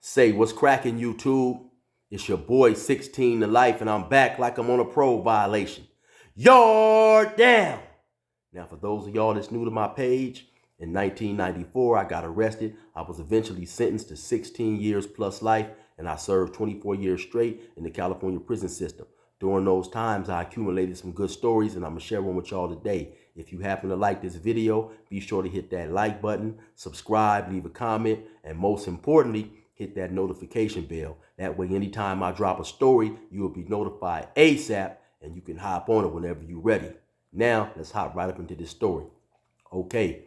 Say, what's cracking, YouTube? It's your boy 16 to life, and I'm back like I'm on a parole violation. Yard down! Now, for those of y'all that's new to my page, in 1994, I got arrested. I was eventually sentenced to 16 years plus life, and I served 24 years straight in the California prison system. During those times, I accumulated some good stories, and I'm going to share one with y'all today. If you happen to like this video, be sure to hit that like button, subscribe, leave a comment, and most importantly, hit that notification bell. That way, anytime I drop a story, you will be notified ASAP, and you can hop on it whenever you're ready. Now, let's hop right up into this story. Okay,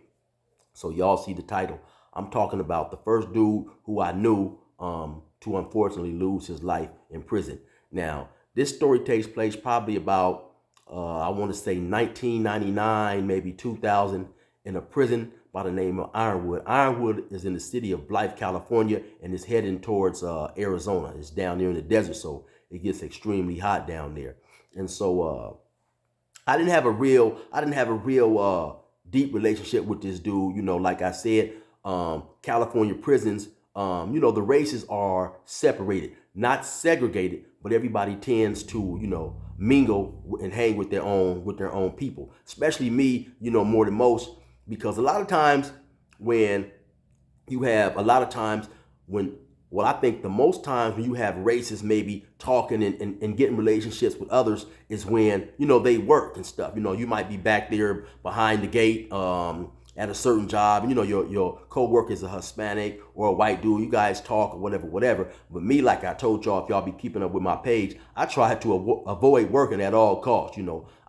so y'all see the title. I'm talking about the first dude who I knew to unfortunately lose his life in prison. Now, this story takes place probably about, I want to say 1999, maybe 2000, in a prison by the name of Ironwood. Ironwood is in the city of Blythe, California, and is heading towards Arizona. It's down there in the desert, so it gets extremely hot down there. And so I didn't have a real deep relationship with this dude. You know, like I said, California prisons, the races are separated, not segregated, but everybody tends to, mingle and hang with their own people. Especially me, more than most, because a lot of times when you have well, I think the most times when you have racists maybe talking and getting relationships with others is when, they work and stuff. You might be back there behind the gate at a certain job, and, your co-worker is a Hispanic or a white dude. You guys talk or whatever. But me, like I told y'all, if y'all be keeping up with my page, I try to avoid working at all costs.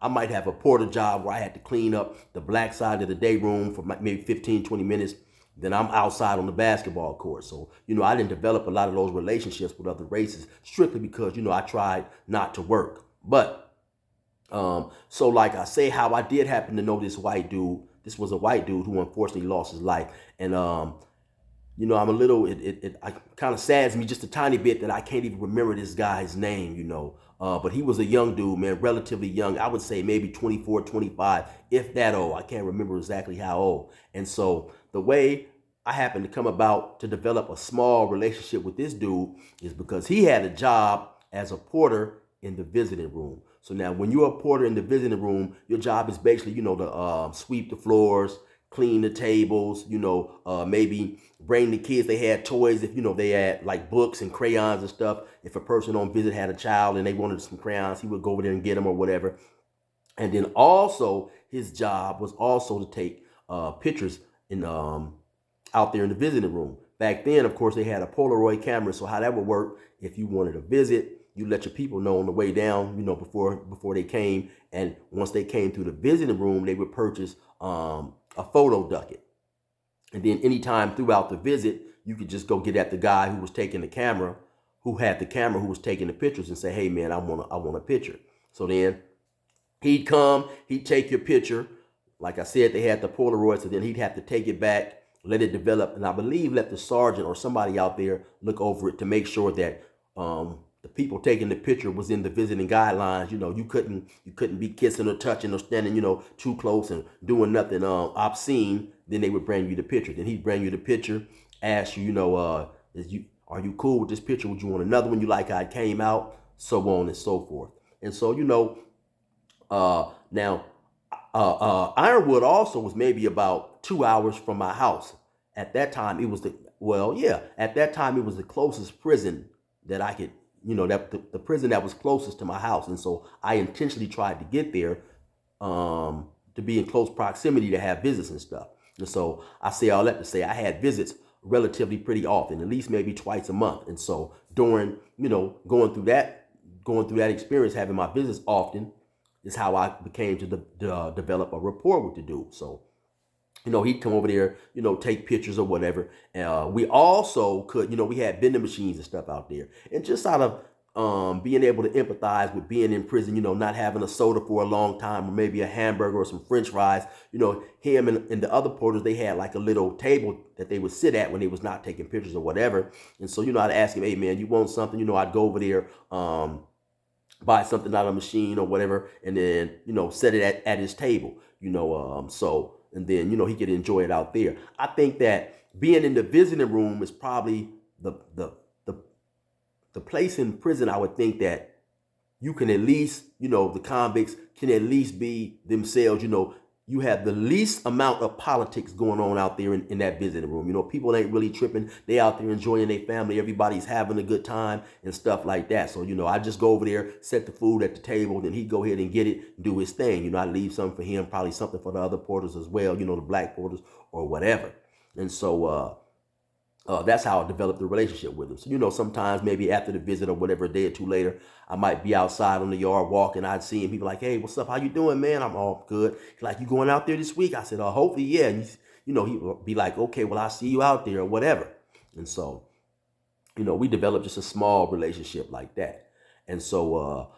I might have a porter job where I had to clean up the black side of the day room for maybe 15, 20 minutes. Then I'm outside on the basketball court. So, I didn't develop a lot of those relationships with other races strictly because, I tried not to work. But, so like I say, how I did happen to know this white dude. This was a white dude who unfortunately lost his life. And, I'm a little, it kind of saddens me just a tiny bit that I can't even remember this guy's name, but he was a young dude, man, relatively young. I would say maybe 24, 25, if that old. I can't remember exactly how old. And so the way I happened to come about to develop a small relationship with this dude is because he had a job as a porter in the visiting room. So now when you're a porter in the visiting room, your job is basically, to sweep the floors, clean the tables, maybe bring the kids. They had toys if, they had like books and crayons and stuff. If a person on visit had a child and they wanted some crayons, he would go over there and get them or whatever. And then also his job was also to take pictures in out there in the visiting room. Back then, of course, they had a Polaroid camera. So how that would work, if you wanted to visit, you let your people know on the way down, before they came. And once they came through the visiting room, they would purchase a photo ducket. And then anytime throughout the visit, you could just go get at the guy who was taking the camera, who was taking the pictures, and say, hey man, I want a picture. So then he'd come, he'd take your picture. Like I said, they had the Polaroid, so then he'd have to take it back, let it develop, and I believe let the sergeant or somebody out there look over it to make sure that the people taking the picture was in the visiting guidelines. You couldn't be kissing or touching or standing, too close and doing nothing obscene. Then they would bring you the picture. Then he'd bring you the picture, ask you, are you cool with this picture? Would you want another one? You like how it came out? So on and so forth. And so, now Ironwood also was maybe about 2 hours from my house. At that time, it was at that time it was the closest prison that I could, the prison that was closest to my house. And so I intentionally tried to get there to be in close proximity to have visits and stuff. And so I say all that to say I had visits relatively pretty often, at least maybe twice a month. And so during, going through that experience, having my visits often, is how I became to develop a rapport with the dude. So, he'd come over there, take pictures or whatever. We also could, we had vending machines and stuff out there. And just out of being able to empathize with being in prison, not having a soda for a long time, or maybe a hamburger or some French fries, him and the other porters, they had like a little table that they would sit at when they was not taking pictures or whatever. And so, I'd ask him, hey man, you want something? I'd go over there, buy something out of a machine or whatever, and then, set it at his table, and then, he could enjoy it out there. I think that being in the visiting room is probably the the the the place in prison, I would think that you can at least, the convicts can at least be themselves. You have the least amount of politics going on out there in that visiting room. People ain't really tripping. They out there enjoying their family. Everybody's having a good time and stuff like that. So, I just go over there, set the food at the table, then he go ahead and get it, do his thing. I leave something for him, probably something for the other porters as well, the black porters or whatever. And so, that's how I developed the relationship with him. So, sometimes maybe after the visit or whatever, a day or two later, I might be outside on the yard walking. I'd see him. People like, hey, what's up? How you doing, man? I'm all good. He's like, you going out there this week? I said, hopefully, yeah. And he'd be like, okay, well, I'll see you out there or whatever. And so, we developed just a small relationship like that. And so,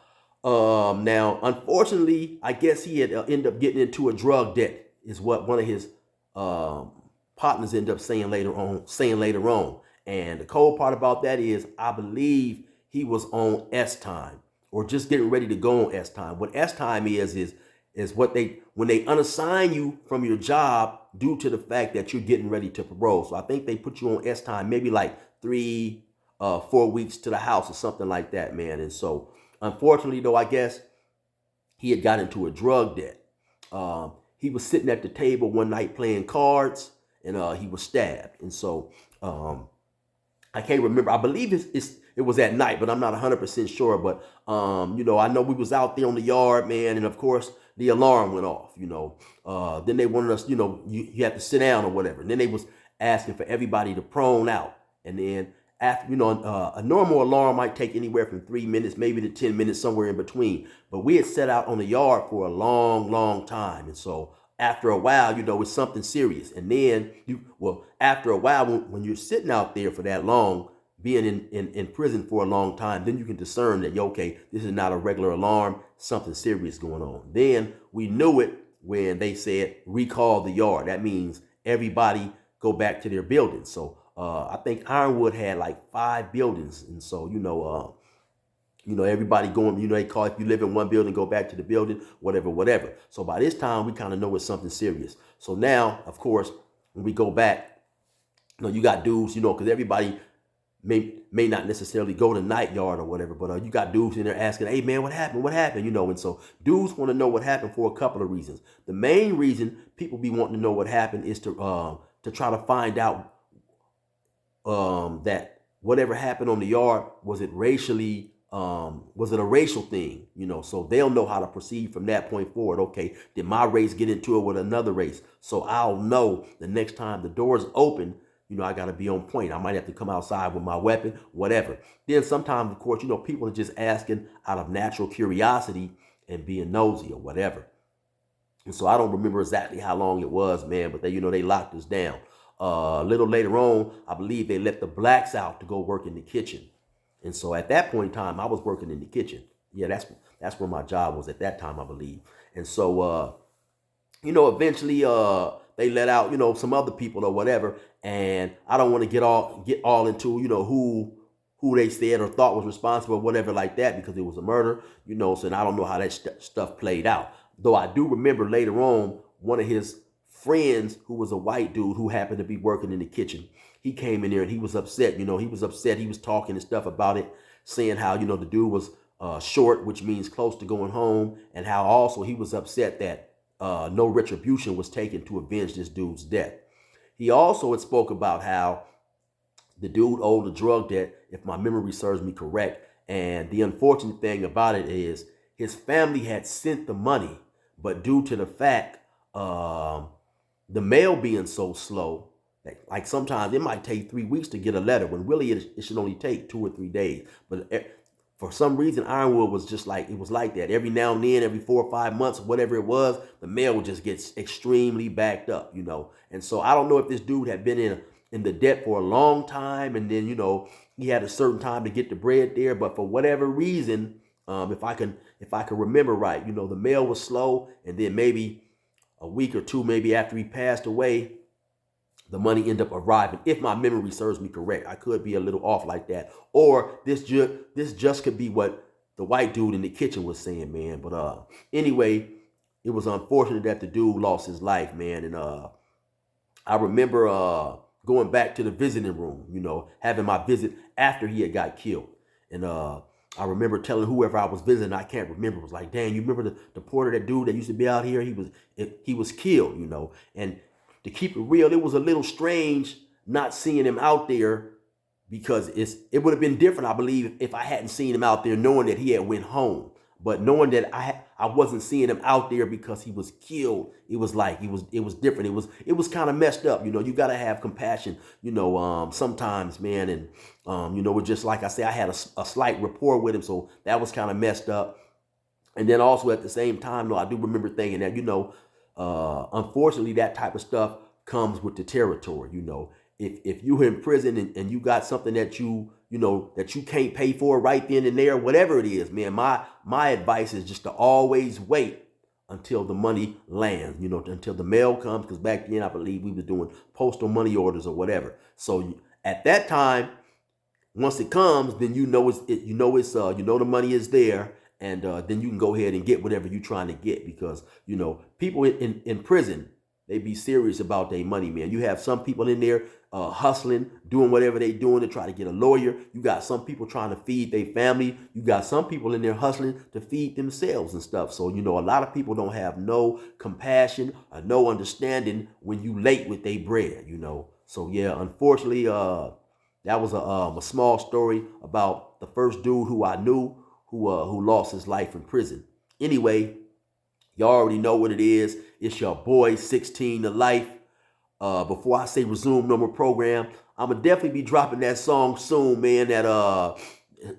now, unfortunately, I guess he had ended up getting into a drug debt, is what one of his partners end up saying later on. And the cold part about that is, I believe he was on S time or just getting ready to go on S time. What S time is what when they unassign you from your job due to the fact that you're getting ready to parole. So I think they put you on S time, maybe like 4 weeks to the house or something like that, man. And so unfortunately though, I guess he had got into a drug debt. He was sitting at the table one night playing cards, and he was stabbed. And so I can't remember. I believe it was at night, but I'm not 100% sure. But I know we was out there on the yard, man, and of course the alarm went off. Then they wanted us, you have to sit down or whatever. And then they was asking for everybody to prone out. And then after, a normal alarm might take anywhere from 3 minutes, maybe to 10 minutes, somewhere in between. But we had set out on the yard for a long, long time, and so after a while, it's something serious. And then after a while, when you're sitting out there for that long, being in prison for a long time, then you can discern that, okay, this is not a regular alarm, something serious going on. Then we knew it when they said recall the yard. That means everybody go back to their buildings. So I think Ironwood had like 5 buildings. And so, everybody going, they call, if you live in one building, go back to the building, whatever. So by this time, we kind of know it's something serious. So now, of course, when we go back, you got dudes, because everybody may not necessarily go to night yard or whatever, but you got dudes in there asking, hey, man, what happened? And so dudes want to know what happened for a couple of reasons. The main reason people be wanting to know what happened is to try to find out that whatever happened on the yard, was it a racial thing, so they'll know how to proceed from that point forward. Okay, did my race get into it with another race? So I'll know the next time the doors open, I got to be on point. I might have to come outside with my weapon, whatever. Then sometimes, of course, people are just asking out of natural curiosity and being nosy or whatever. And so I don't remember exactly how long it was, man, but they locked us down. A little later on, I believe they let the blacks out to go work in the kitchen. And so at that point in time, I was working in the kitchen. Yeah, that's where my job was at that time, I believe. And so, eventually they let out, some other people or whatever. And I don't want to get all into, who they said or thought was responsible or whatever like that, because it was a murder, so I don't know how that stuff played out. Though I do remember later on, one of his friends, who was a white dude who happened to be working in the kitchen, he came in there and he was upset. He was talking and stuff about it, saying how, the dude was short, which means close to going home, and how also he was upset that no retribution was taken to avenge this dude's death. He also had spoke about how the dude owed a drug debt, if my memory serves me correct. And the unfortunate thing about it is his family had sent the money, but due to the fact the mail being so slow, like sometimes it might take 3 weeks to get a letter, when really it should only take 2 or 3 days. But for some reason, Ironwood was just like, it was like that. Every now and then, every 4 or 5 months, whatever it was, the mail would just get extremely backed up, And so I don't know if this dude had been in the debt for a long time, and then, he had a certain time to get the bread there. But for whatever reason, if I can remember right, the mail was slow, and then maybe a week or two, maybe after he passed away, the money ended up arriving, if my memory serves me correct. I could be a little off like that. Or this just could be what the white dude in the kitchen was saying, man. But anyway, it was unfortunate that the dude lost his life, man. And I remember going back to the visiting room, you know, having my visit after he had got killed. And I remember telling whoever I was visiting, I can't remember, was like, "Dang, you remember the porter, that dude that used to be out here? He was killed, you know." And to keep it real, it was a little strange not seeing him out there, because it would have been different, I believe, if I hadn't seen him out there knowing that he had went home. But knowing that I wasn't seeing him out there because he was killed, it was like it was different. It was kind of messed up. You know, you gotta have compassion. You know, sometimes, man, and you know, it just like I say, I had a slight rapport with him, so that was kind of messed up. And then also at the same time, though, I do remember thinking that, you know, unfortunately, that type of stuff comes with the territory. You know, if you're in prison and you got something that you know that you can't pay for right then and there, whatever it is, man, my advice is just to always wait until the money lands. You know, until the mail comes, because back then I believe we was doing postal money orders or whatever. So at that time, once it comes, then you know you know the money is there, and then you can go ahead and get whatever you're trying to get, because you know people in prison, they be serious about their money, man. You have some people in there hustling, doing whatever they doing to try to get a lawyer. You got some people trying to feed their family. You got some people in there hustling to feed themselves and stuff. So, you know, a lot of people don't have no compassion or no understanding when you late with their bread, you know. So, yeah, unfortunately, that was a small story about the first dude who I knew who lost his life in prison. Anyway, y'all already know what it is. It's your boy 16 to life. Before I say resume normal program, I'm gonna definitely be dropping that song soon, man. That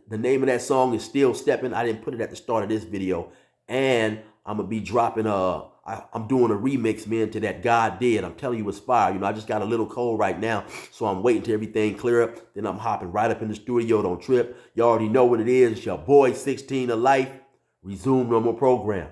the name of that song is Still Stepping. I didn't put it at the start of this video, and I'm gonna be dropping I'm doing a remix, man, to that God Did. I'm telling you, it's fire. You know, I just got a little cold right now, so I'm waiting till everything clear up. Then I'm hopping right up in the studio. Don't trip. You already know what it is. It's your boy 16 to life. Resume normal program.